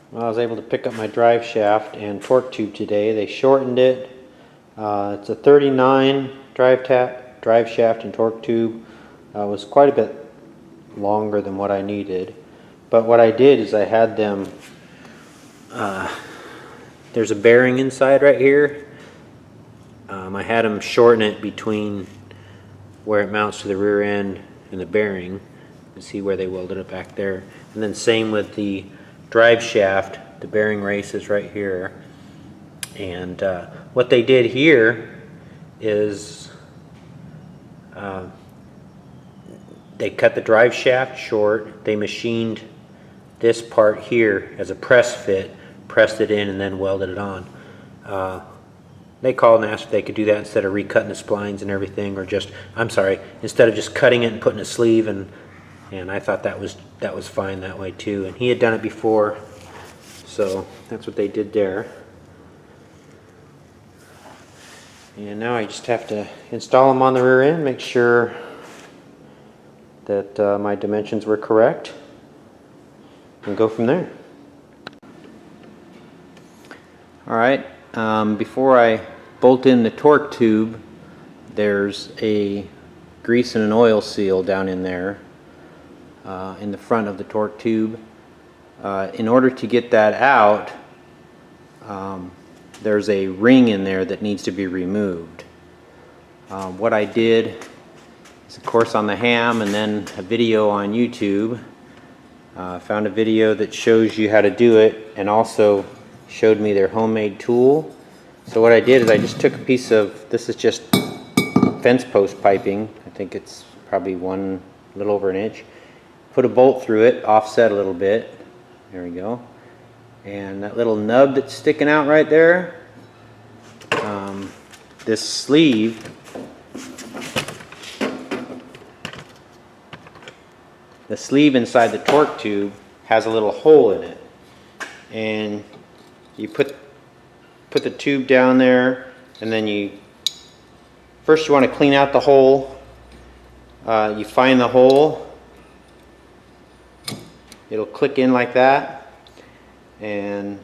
Well, I was able to pick up my drive shaft and torque tube today. They shortened it. It's a 39 drive shaft and torque tube. It was quite a bit longer than what I needed. But what I did is I had them, there's a bearing inside right here. I had them shorten it between where it mounts to the rear end and the bearing. You can see where they welded it back there. And then same with the drive shaft, the bearing race is right here. And what they did here is they cut the drive shaft short. They machined this part here as a press fit, pressed it in, and then welded it on. They called and asked if they could do that instead of recutting the splines and everything, or just, I'm sorry, instead of just cutting it and putting a sleeve, and I thought that was fine that way too. And he had done it before, so that's what they did there. And now I just have to install them on the rear end, make sure that my dimensions were correct, and go from there. Alright, before I bolt in the torque tube, there's a grease and an oil seal down in there in the front of the torque tube. In order to get that out, there's a ring in there that needs to be removed. What I did is, of course, on the ham and then a video on YouTube. Found a video that shows you how to do it, and also showed me their homemade tool. So what I did is I just took a piece of, this is just fence post piping, I think it's probably a little over an inch. Put a bolt through it, offset a little bit, there we go. And that little nub that's sticking out right there, this sleeve, the sleeve inside the torque tube has a little hole in it. And you put the tube down there, and then first you want to clean out the hole. You find the hole, it'll click in like that, and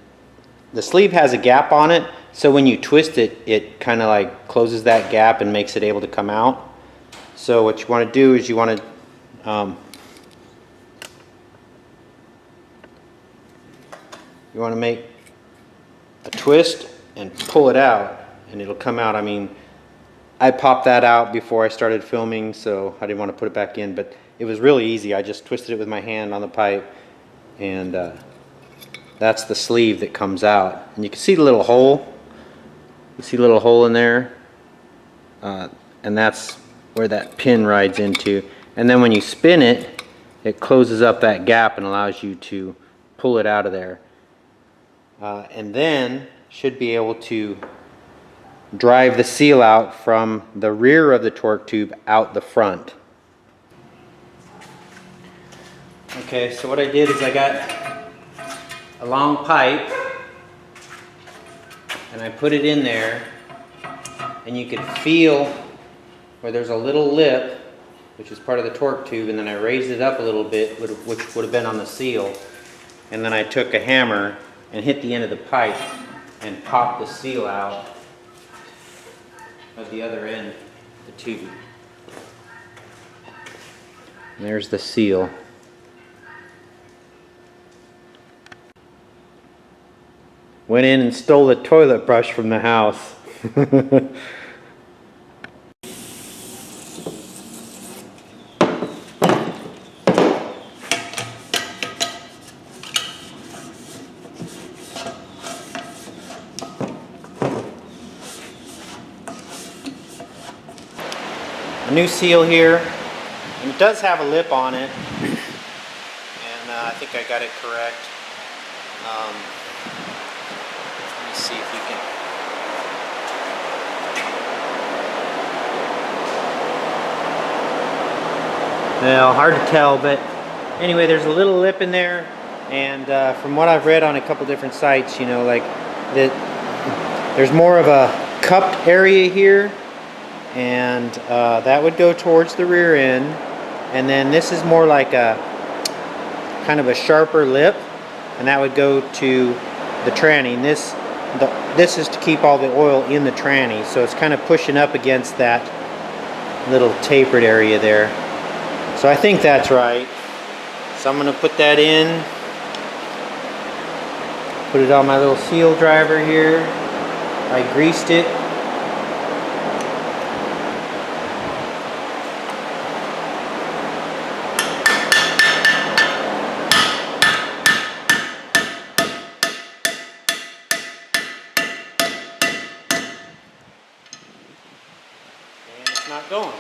the sleeve has a gap on it, so when you twist it, it kind of like closes that gap and makes it able to come out. So what you want to do is you want to make a twist and pull it out, and it'll come out. I mean, I popped that out before I started filming, so I didn't want to put it back in, but it was really easy. I just twisted it with my hand on the pipe, and that's the sleeve that comes out. And you can see the little hole. You see a little hole in there, and that's where that pin rides into. And then when you spin it, it closes up that gap and allows you to pull it out of there. And then should be able to drive the seal out from the rear of the torque tube out the front. Okay, so what I did is I got a long pipe and I put it in there, and you could feel where there's a little lip, which is part of the torque tube, and then I raised it up a little bit, which would have been on the seal, and then I took a hammer and hit the end of the pipe and popped the seal out of the other end of the tube. And there's the seal. Went in and stole the toilet brush from the house. A new seal here, and it does have a lip on it, and I think I got it correct. Let me see if you can. Well, hard to tell, but anyway, there's a little lip in there, and from what I've read on a couple different sites, you know, like that, there's more of a cupped area here, and that would go towards the rear end, and then this is more like a kind of a sharper lip, and that would go to the tranny. And this is to keep all the oil in the tranny, so it's kind of pushing up against that little tapered area there. So I think that's right. So I'm going to put that in. Put it on my little seal driver here. I greased it. And it's not going.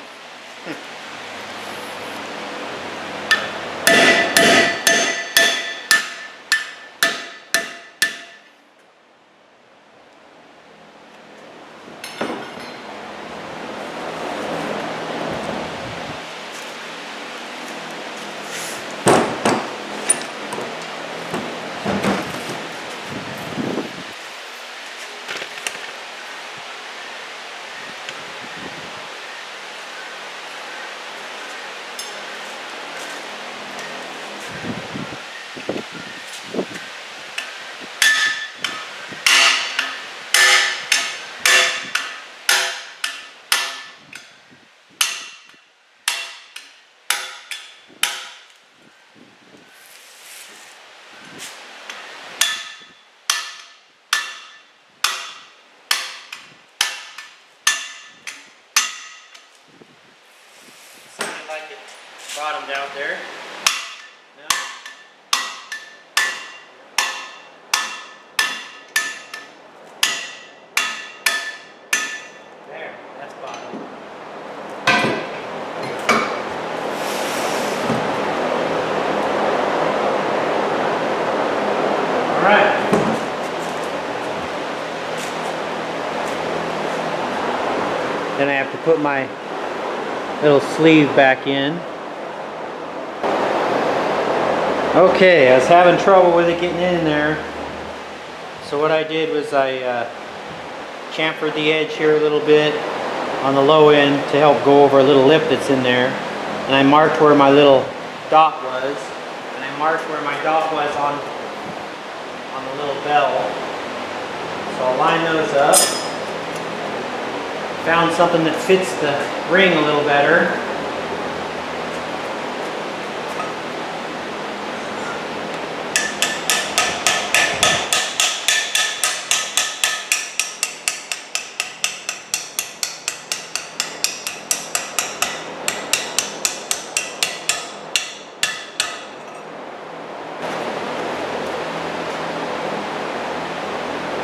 Sounded like it bottomed out there. No? There, that's bottom. All right. Then I have to put my little sleeve back in. Okay, I was having trouble with it getting in there. So what I did was I chamfered the edge here a little bit on the low end to help go over a little lip that's in there. And I marked where my little dot was. And I marked where my dot was on the little bell. So I'll line those up. Found something that fits the ring a little better.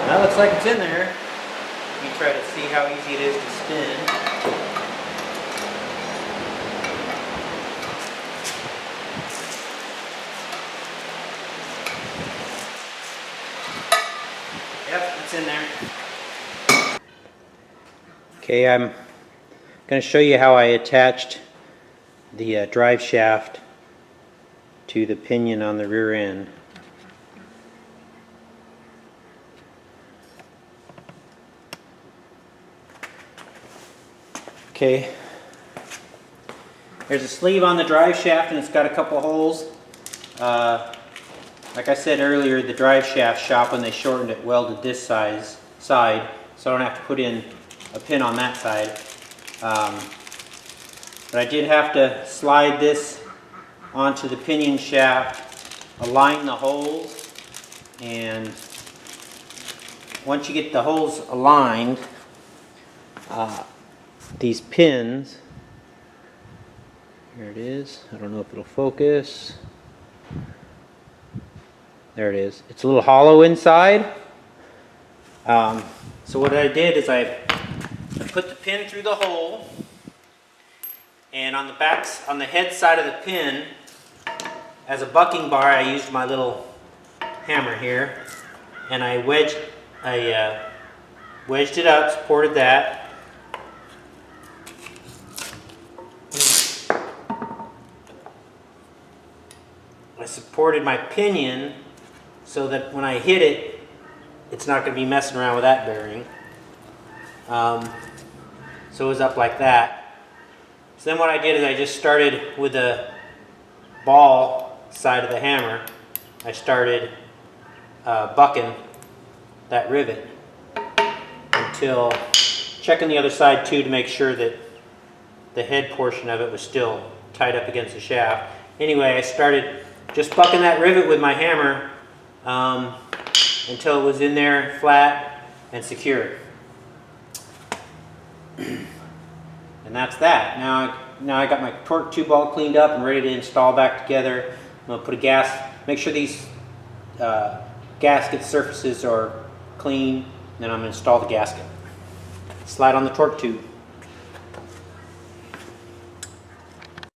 That looks like it's in there. Let me try to see how easy it is to spin. Yep, it's in there. Okay, I'm going to show you how I attached the drive shaft to the pinion on the rear end. Okay, there's a sleeve on the drive shaft and it's got a couple holes. Like I said earlier, the drive shaft shop, when they shortened it, welded this side, so I don't have to put in a pin on that side. But I did have to slide this onto the pinion shaft, align the holes, and once you get the holes aligned, these pins, here it is, I don't know if it'll focus, there it is, it's a little hollow inside. So what I did is I put the pin through the hole, and on the head side of the pin, as a bucking bar, I used my little hammer here, and I wedged it up, supported that. I supported my pinion so that when I hit it, it's not going to be messing around with that bearing. So it was up like that. So then what I did is I just started with the ball side of the hammer. I started bucking that rivet until checking the other side too to make sure that the head portion of it was still tied up against the shaft. Anyway, I started just bucking that rivet with my hammer until it was in there flat and secure. And that's that. Now I got my torque tube all cleaned up and ready to install back together. I'm going to put a make sure these gasket surfaces are clean, and then I'm going to install the gasket. Slide on the torque tube.